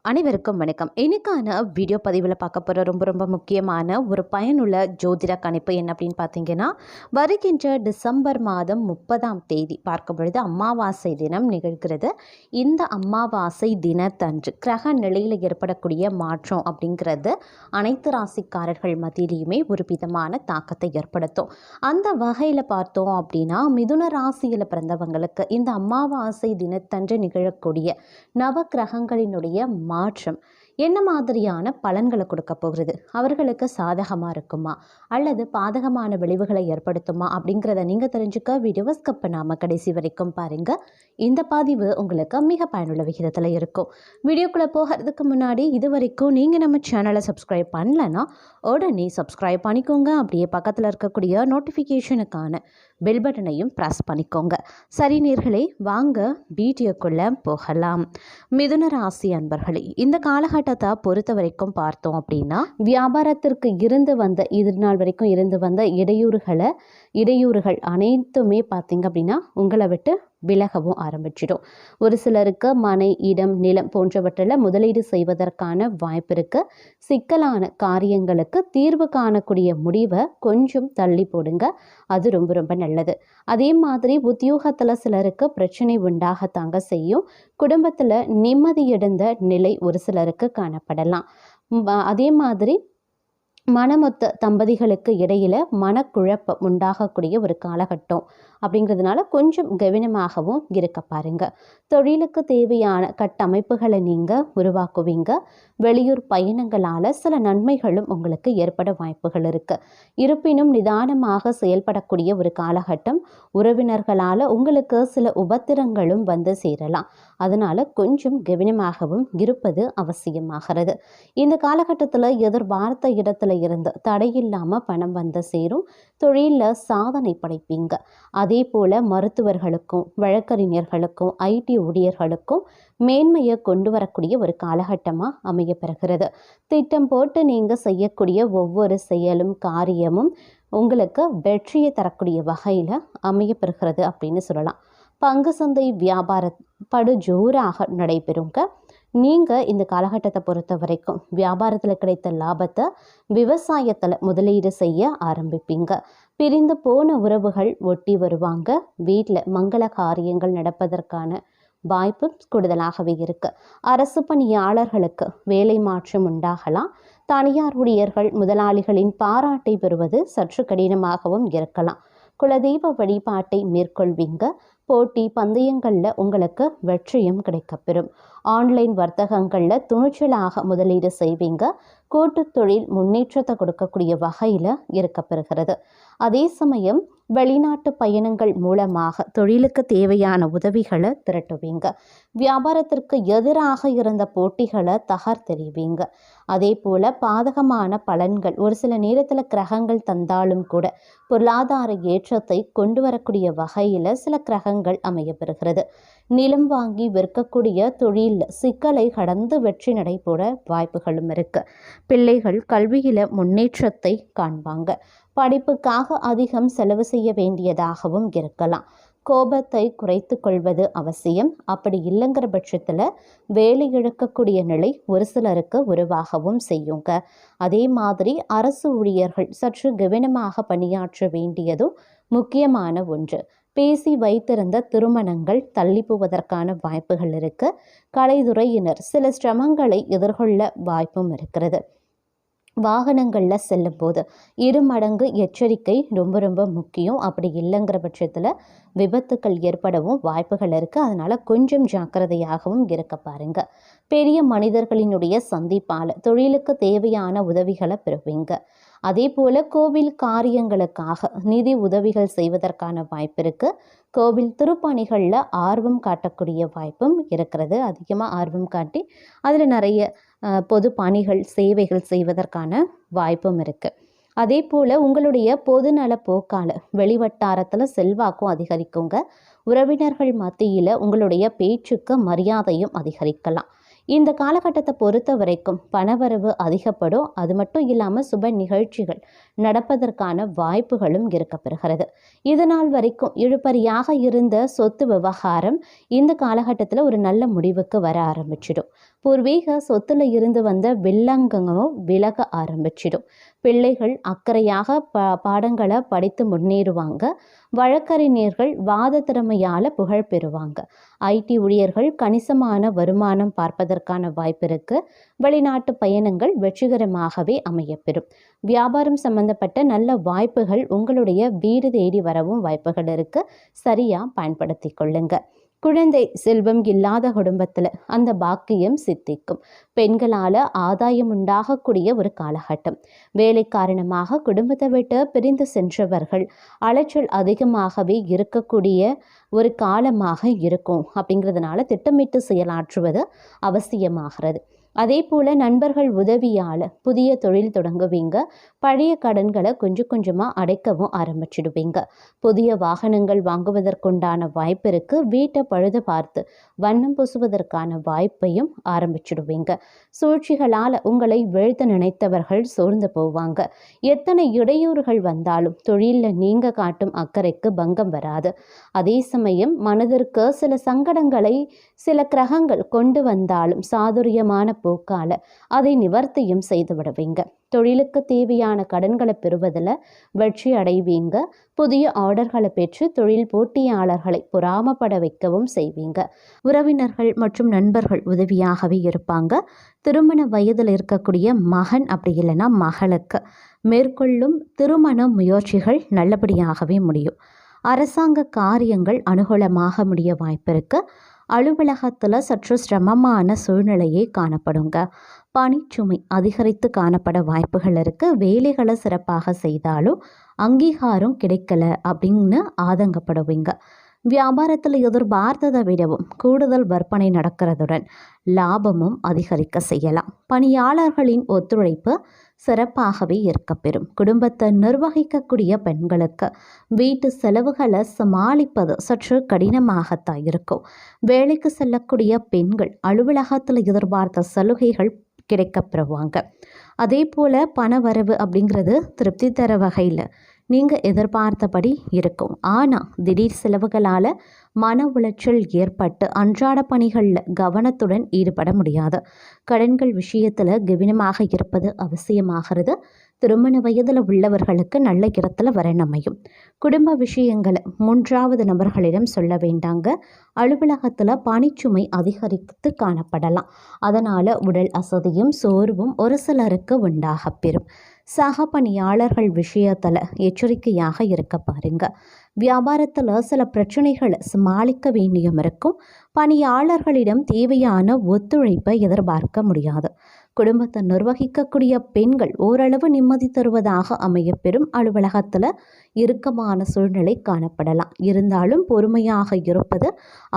அனைவருக்கும் வணக்கம். இன்னைக்கான வீடியோ பதிவில் பார்க்க போகிற ரொம்ப முக்கியமான ஒரு பயனுள்ள ஜோதிட கணிப்பு என்ன அப்படின்னு பார்த்தீங்கன்னா, வருகின்ற டிசம்பர் மாதம் 30ஆம் தேதி பார்க்கும் பொழுது அமாவாசை தினம் நிகழ்கிறது. இந்த அமாவாசை தினத்தன்று கிரக நிலையில் ஏற்படக்கூடிய மாற்றம் அப்படிங்கிறது அனைத்து ராசிக்காரர்கள் மத்தியிலையுமே ஒரு விதமான தாக்கத்தை ஏற்படுத்தும். அந்த வகையில் பார்த்தோம் அப்படின்னா, மிதுன ராசியில் பிறந்தவங்களுக்கு இந்த அமாவாசை தினத்தன்று நிகழக்கூடிய நவ கிரகங்களினுடைய மாற்றம் என்ன மாதிரியான பலன்களை கொடுக்க போகிறது, அவர்களுக்கு சாதகமாக இருக்குமா அல்லது பாதகமான விளைவுகளை ஏற்படுத்துமா அப்படிங்கிறத நீங்கள் தெரிஞ்சுக்க வீடியோவை ஸ்கிப் பண்ணாமல் கடைசி வரைக்கும் பாருங்கள். இந்த பதிவு உங்களுக்கு மிக பயனுள்ள விகிதத்தில் இருக்கும். வீடியோக்குள்ளே போகிறதுக்கு முன்னாடி இது வரைக்கும் நீங்கள் நம்ம சேனலை சப்ஸ்கிரைப் பண்ணலன்னா உடனே சப்ஸ்கிரைப் பண்ணிக்கோங்க. அப்படியே பக்கத்தில் இருக்கக்கூடிய நோட்டிஃபிகேஷனுக்கான பெல் பட்டனையும் ப்ரெஸ் பண்ணிக்கோங்க. சரி நேயர்களே, வாங்க வீடியோக்குள்ளே போகலாம். மிதுன ராசி அன்பர்களே, இந்த காலகட்டத்தை பொறுத்த வரைக்கும் பார்த்தோம் அப்படின்னா, வியாபாரத்திற்கு இது நாள் வரைக்கும் இருந்து வந்த இடையூறுகள் அனைத்துமே பார்த்தீங்க அப்படின்னா உங்களை விட்டு விலகவும் ஆரம்பிச்சிடும். ஒரு சிலருக்கு மனை, இடம், நிலம் போன்றவற்றில் முதலீடு செய்வதற்கான வாய்ப்பு இருக்குது. சிக்கலான காரியங்களுக்கு தீர்வு காணக்கூடிய முடிவை கொஞ்சம் தள்ளி போடுங்க, அது ரொம்ப நல்லது. அதே மாதிரி உத்தியோகத்தில் சிலருக்கு பிரச்சனை உண்டாகத்தாங்க செய்யும். குடும்பத்தில் நிம்மதியடைந்த நிலை ஒரு சிலருக்கு காணப்படலாம். அதே மாதிரி மனமொத்த தம்பதிகளுக்கு இடையில் மனக்குழப்பம் உண்டாகக்கூடிய ஒரு காலகட்டம் அப்படிங்கிறதுனால கொஞ்சம் கவனமாகவும் இருக்க பாருங்க. தொழிலுக்கு தேவையான கட்டமைப்புகளை நீங்கள் உருவாக்குவீங்க. வெளியூர் பயணங்களால் சில நன்மைகளும் உங்களுக்கு ஏற்பட வாய்ப்புகள் இருக்குது. இருப்பினும் நிதானமாக செயல்படக்கூடிய ஒரு காலகட்டம். உறவினர்களால் உங்களுக்கு சில உபத்திரங்களும் வந்து சேரலாம். அதனால் கொஞ்சம் கவனமாகவும் இருப்பது அவசியமாகிறது. இந்த காலகட்டத்தில் எதிர்பார்த்த இடத்துல இருந்து தடையில்லாமல் பணம் வந்து சேரும். தொழிலில் சாதனை படைப்பீங்க. அதே போல் மருத்துவர்களுக்கும் வழக்கறிஞர்களுக்கும் ஐடி ஊழியர்களுக்கும் மேன்மையை கொண்டு வரக்கூடிய ஒரு காலகட்டமாக அமையப்பெறுகிறது. திட்டம் போட்டு நீங்கள் செய்யக்கூடிய ஒவ்வொரு செயலும் காரியமும் உங்களுக்கு வெற்றியை தரக்கூடிய வகையில் அமையப்பெறுகிறது அப்படின்னு சொல்லலாம். பங்கு சந்தை வியாபாரம் படுஜோராக நடைபெறுங்க. நீங்கள் இந்த காலகட்டத்தை பொறுத்த வரைக்கும் வியாபாரத்தில் கிடைத்த லாபத்தை விவசாயத்தில் முதலீடு செய்ய ஆரம்பிப்பீங்க. பிரிந்து போன உறவுகள் ஒட்டி வருவாங்க. வீட்டில் மங்கள காரியங்கள் நடப்பதற்கான வாய்ப்பு கூடுதலாகவே இருக்கு. அரசு பணியாளர்களுக்கு வேலை மாற்றம் உண்டாகலாம். தனியார் ஊழியர்கள் முதலாளிகளின் பாராட்டை பெறுவது சற்று கடினமாகவும் இருக்கலாம். குலதெய்வ வழிபாட்டை மேற்கொள்வீங்க. போட்டி பந்தயங்களில் உங்களுக்கு வெற்றியும் கிடைக்கப்பெறும். ஆன்லைன் வர்த்தகங்களில் துணிச்சலாக முதலீடு செய்வீங்க. கூட்டு தொழில் முன்னேற்றத்தை கொடுக்கக்கூடிய வகையில் இருக்கப்பெறுகிறது. அதே சமயம் வெளிநாட்டு பயணங்கள் மூலமாக தொழிலுக்கு தேவையான உதவிகளை திரட்டுவீங்க. வியாபாரத்திற்கு எதிராக இருந்த போட்டிகளை தகர்த்தெறிவீங்க. அதே போல் பாதகமான பலன்கள் ஒரு சில நேரத்தில் கிரகங்கள் தந்தாலும் கூட பொருளாதார ஏற்றத்தை கொண்டு வரக்கூடிய வகையில் சில கிரகங்கள் அமையப்பெறுகிறது. நிலம் வாங்கி விற்கக்கூடிய தொழில் சிக்கலை கடந்து வெற்றி நடைபெற வாய்ப்புகளும் இருக்கு. பிள்ளைகள் கல்வியில் முன்னேற்றத்தை காண்பாங்க. படிப்புக்காக அதிகம் செலவு செய்ய வேண்டியதாகவும் இருக்கலாம். கோபத்தை குறைத்து கொள்வது அவசியம். அப்படி இல்லைங்கிற பட்சத்தில் வேலை இழக்கக்கூடிய நிலை ஒரு சிலருக்கு உருவாகவும் செய்யுங்க. அதே மாதிரி அரசு ஊழியர்கள் சற்று கவனமாக பணியாற்ற வேண்டியதும் முக்கியமான ஒன்று. பேசி வைத்திருந்த திருமணங்கள் தள்ளி போவதற்கான வாய்ப்புகள் இருக்கு. கலைத்துறையினர் சில சிரமங்களை எதிர்கொள்ள வாய்ப்பும் இருக்கிறது. வாகனங்களில் செல்லும் போது 2 மடங்கு எச்சரிக்கை ரொம்ப முக்கியம். அப்படி இல்லைங்கிற பட்சத்தில் விபத்துக்கள் ஏற்படவும் வாய்ப்புகள் இருக்குது. அதனால் கொஞ்சம் ஜாக்கிரதையாகவும் இருக்க பாருங்க. பெரிய மனிதர்களினுடைய சந்திப்பால் தொழிலுக்கு தேவையான உதவிகளை பெறுவீங்க. அதே போல் கோவில் காரியங்களுக்காக நிதி உதவிகள் செய்வதற்கான வாய்ப்பு இருக்குது. கோவில் திருப்பணிகளில் ஆர்வம் காட்டக்கூடிய வாய்ப்பும் இருக்கிறது. அதிகமாக ஆர்வம் காட்டி அதில் நிறைய பொது பணிகள் சேவைகள் செய்வதற்கான வாய்ப்பும் இருக்குது. அதே போல் உங்களுடைய பொதுநல போக்கால் வெளிவட்டாரத்தில் செல்வாக்கும் அதிகரிக்குங்க. உறவினர்கள் மத்தியில் உங்களுடைய பேச்சுக்கு மரியாதையும் அதிகரிக்கலாம். இந்த காலகட்டத்தை பொறுத்த வரைக்கும் பணவரவு அதிகப்படும். அது மட்டும் இல்லாமல் சுப நிகழ்ச்சிகள் நடப்பதற்கான வாய்ப்புகளும் இருக்கப்பெறுகிறது. இது நாள் வரைக்கும் இழுபறியாக இருந்த சொத்து விவகாரம் இந்த காலகட்டத்தில் ஒரு நல்ல முடிவுக்கு வர ஆரம்பிச்சிடும். பூர்வீக சொத்துல இருந்து வந்த வில்லங்கமும் விலக ஆரம்பிச்சிடும். பிள்ளைகள் அக்கறையாக பாடங்களை படித்து முன்னேறுவாங்க. வழக்கறிஞர்கள் வாத திறமையால் புகழ் பெறுவாங்க. ஐடி ஊழியர்கள் கணிசமான வருமானம் பார்ப்பதற்கான வாய்ப்பு இருக்கு. வெளிநாட்டு பயணங்கள் வெற்றிகரமாகவே அமையப்பெறும். வியாபாரம் சம்பந்தப்பட்ட நல்ல வாய்ப்புகள் உங்களுடைய வீடு தேடி வரவும் வாய்ப்புகள் இருக்கு. சரியா பயன்படுத்தி கொள்ளுங்க. குழந்தை செல்வம் இல்லாத குடும்பத்தில் அந்த பாக்கியம் சித்திக்கும். பெண்களால் ஆதாயம் உண்டாகக்கூடிய ஒரு காலகட்டம். வேலை காரணமாக குடும்பத்தை விட்டு பிரிந்து சென்றவர்கள் அலைச்சல் அதிகமாகவே இருக்கக்கூடிய ஒரு காலமாக இருக்கும். அப்படிங்கிறதுனால திட்டமிட்டு செயலாற்றுவது அவசியமாகிறது. அதே போல் நண்பர்கள் உதவியால் புதிய தொழில் தொடங்குவீங்க. பழைய கடன்களை கொஞ்சம் கொஞ்சமாக அடைக்கவும் ஆரம்பிச்சிடுவீங்க. புதிய வாகனங்கள் வாங்குவதற்குண்டான வாய்ப்பு இருக்குது. வீட்டை பழுது பார்த்து வண்ணம் பூசுவதற்கான வாய்ப்பையும் ஆரம்பிச்சிடுவீங்க. சூழ்ச்சிகளால் உங்களை வீழ்த்த நினைத்தவர்கள் சோர்ந்து போவாங்க. எத்தனை இடையூறுகள் வந்தாலும் தொழிலில் நீங்கள் காட்டும் அக்கறைக்கு பங்கம் வராது. அதே சமயம் மனதிற்கு சில சங்கடங்களை சில கிரகங்கள் கொண்டு வந்தாலும் சாதுரியமான போக்கால அதை நிவர்த்தியும் செய்து விடுவீங்க. தொழிலுக்கு தேவையான கடன்களை பெறுவதில் வெற்றி அடைவீங்க. புதிய ஆர்டர்களை பெற்று தொழில் போட்டியாளர்களை பொறாமப்பட வைக்கவும் செய்வீங்க. உறவினர்கள் மற்றும் நண்பர்கள் உதவியாகவே இருப்பாங்க. திருமண வயதில் இருக்கக்கூடிய மகன் அப்படி இல்லைன்னா மகளுக்கு மேற்கொள்ளும் திருமண முயற்சிகள் நல்லபடியாகவே முடியும். அரசாங்க காரியங்கள் அனுகூலமாக முடிய வாய்ப்பு இருக்கு. அலுவலகத்தில் சற்று சிரமமான சூழ்நிலையே காணப்படுங்க. பணிச்சுமை அதிகரித்து காணப்பட வாய்ப்புகள் இருக்குது. வேலைகளை சிறப்பாக செய்தாலும் அங்கீகாரம் கிடைக்கல அப்படின்னு ஆதங்கப்படுவீங்க. வியாபாரத்தில் எதிர்பார்த்ததை விடவும் கூடுதல் விற்பனை நடக்கிறதுடன் லாபமும் அதிகரிக்க செய்யலாம். பணியாளர்களின் ஒத்துழைப்பு சிறப்பாகவே இருக்கப்பெறும். குடும்பத்தை நிர்வகிக்கக்கூடிய பெண்களுக்கு வீட்டு செலவுகளை சமாளிப்பது சற்று கடினமாகத்தான் இருக்கும். வேலைக்கு செல்லக்கூடிய பெண்கள் அலுவலகத்தில் எதிர்பார்த்த சலுகைகள் கிடைக்கப்பெறுவாங்க. அதே போல் பண வரவு அப்படிங்கிறது திருப்தி தர வகையில் நீங்கள் எதிர்பார்த்தபடி இருக்கும். ஆனால் திடீர் செலவுகளால் மன உளைச்சல் ஏற்பட்டு அன்றாட பணிகளில் கவனத்துடன் ஈடுபட முடியாது. கடன்கள் விஷயத்தில் கவனமாக இருப்பது அவசியமாகிறது. திருமண வயதில் உள்ளவர்களுக்கு நல்ல இடத்துல வரன் அமையும். குடும்ப விஷயங்களை மூன்றாவது நபர்களிடம் சொல்ல வேண்டாங்க. அலுவலகத்தில் பணிச்சுமை அதிகரித்து காணப்படலாம். அதனால் உடல் அசதியும் சோர்வும் ஒரு சிலருக்கு உண்டாக பெறும். சக பணியாளர்கள் விஷயத்தில் எச்சரிக்கையாக இருக்க பாருங்க. வியாபாரத்தில் சில பிரச்சனைகளை சமாளிக்க வேண்டியும் இருக்கும். பணியாளர்களிடம் தேவையான ஒத்துழைப்பை எதிர்பார்க்க முடியாது. குடும்பத்தை நிர்வகிக்கக்கூடிய பெண்கள் ஓரளவு நிம்மதி தருவதாக அமையப்பெறும். அலுவலகத்தில் இறுக்கமான சூழ்நிலை காணப்படலாம். இருந்தாலும் பொறுமையாக இருப்பது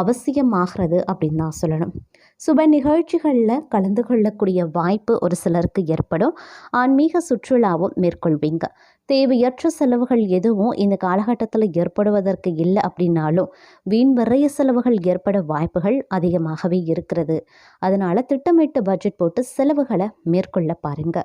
அவசியமாகிறது அப்படின்னு தான் சொல்லணும். சுப நிகழ்ச்சிகளில் கலந்து கொள்ளக்கூடிய வாய்ப்பு ஒரு சிலருக்கு ஏற்படும். ஆன்மீக சுற்றுலாவும் மேற்கொள்வீங்க. தேவையற்ற செலவுகள் எதுவும் இந்த காலகட்டத்தில் ஏற்படுவதற்கு இல்லை அப்படின்னாலும் வீண் விரைய செலவுகள் ஏற்பட வாய்ப்புகள் அதிகமாகவே இருக்கிறது. அதனால் திட்டமிட்டு பட்ஜெட் போட்டு செலவுகளை மேற்கொள்ள பாருங்க.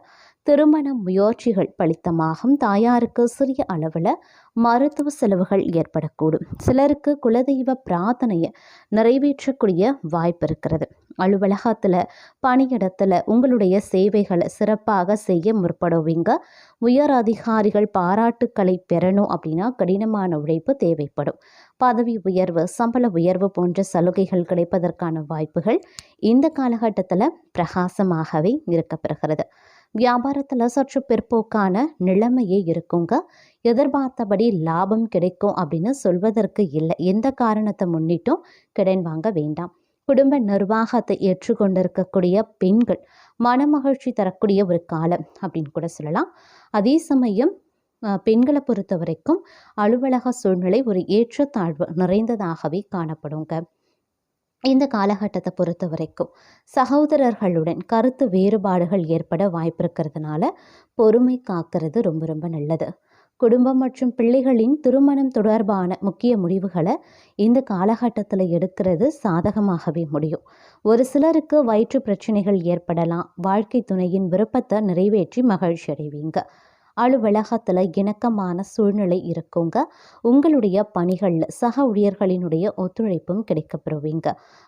திருமண முயற்சிகள் பலித்தமாகும். தாயாருக்கு சிறிய அளவில் மருத்துவ செலவுகள் ஏற்படக்கூடும். சிலருக்கு குலதெய்வ பிரார்த்தனையை நிறைவேற்றக்கூடிய வாய்ப்பு இருக்கிறது. அலுவலகத்தில் பணியிடத்தில் உங்களுடைய சேவைகளை சிறப்பாக செய்ய முற்படுவீங்க. உயர் அதிகாரிகள் பாராட்டுக்களை பெறணும் அப்படின்னா கடினமான உழைப்பு தேவைப்படும். பதவி உயர்வு, சம்பள உயர்வு போன்ற சலுகைகள் கிடைப்பதற்கான வாய்ப்புகள் இந்த காலகட்டத்தில் பிரகாசமாகவே இருக்கப்பெறுகிறது. வியாபாரத்தில் சற்று பிற்போக்கான நிலைமையே இருக்குங்க. எதிர்பார்த்தபடி லாபம் கிடைக்கும் அப்படின்னு சொல்வதற்கு இல்லை. எந்த காரணத்தை முன்னிட்டும் கடன் வாங்க வேண்டாம். குடும்ப நிர்வாகத்தை ஏற்றுக்கொண்டிருக்கக்கூடிய பெண்கள் மனமகிழ்ச்சி தரக்கூடிய ஒரு காலம் அப்படின்னு கூட சொல்லலாம். அதே சமயம் பெண்களை பொறுத்த வரைக்கும் அலுவலக சூழ்நிலை ஒரு ஏற்றத்தாழ்வு நிறைந்ததாகவே காணப்படுங்க. இந்த காலகட்டத்தை பொறுத்த வரைக்கும் சகோதரர்களுடன் கருத்து வேறுபாடுகள் ஏற்பட வாய்ப்பு இருக்கிறதுனால பொறுமை காக்கிறது ரொம்ப ரொம்ப நல்லது. குடும்பம் மற்றும் பிள்ளைகளின் திருமணம் தொடர்பான முக்கிய முடிவுகளை இந்த காலகட்டத்தில் எடுக்கிறது சாதகமாகவே முடியும். ஒரு சிலருக்கு வயிற்று பிரச்சனைகள் ஏற்படலாம். வாழ்க்கை துணையின் விருப்பத்தை நிறைவேற்றி மகிழ்ச்சி அடைவீங்க. அலுவலகத்தில் இணக்கமான சூழ்நிலை இருக்குங்க. உங்களுடைய பணிகளில் சக ஊழியர்களினுடைய ஒத்துழைப்பும் கிடைக்கப்பெறுவீங்க.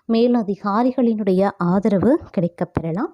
மேலதிகாரிகளினுடைய ஆதரவு கிடைக்கப்பெறலாம்.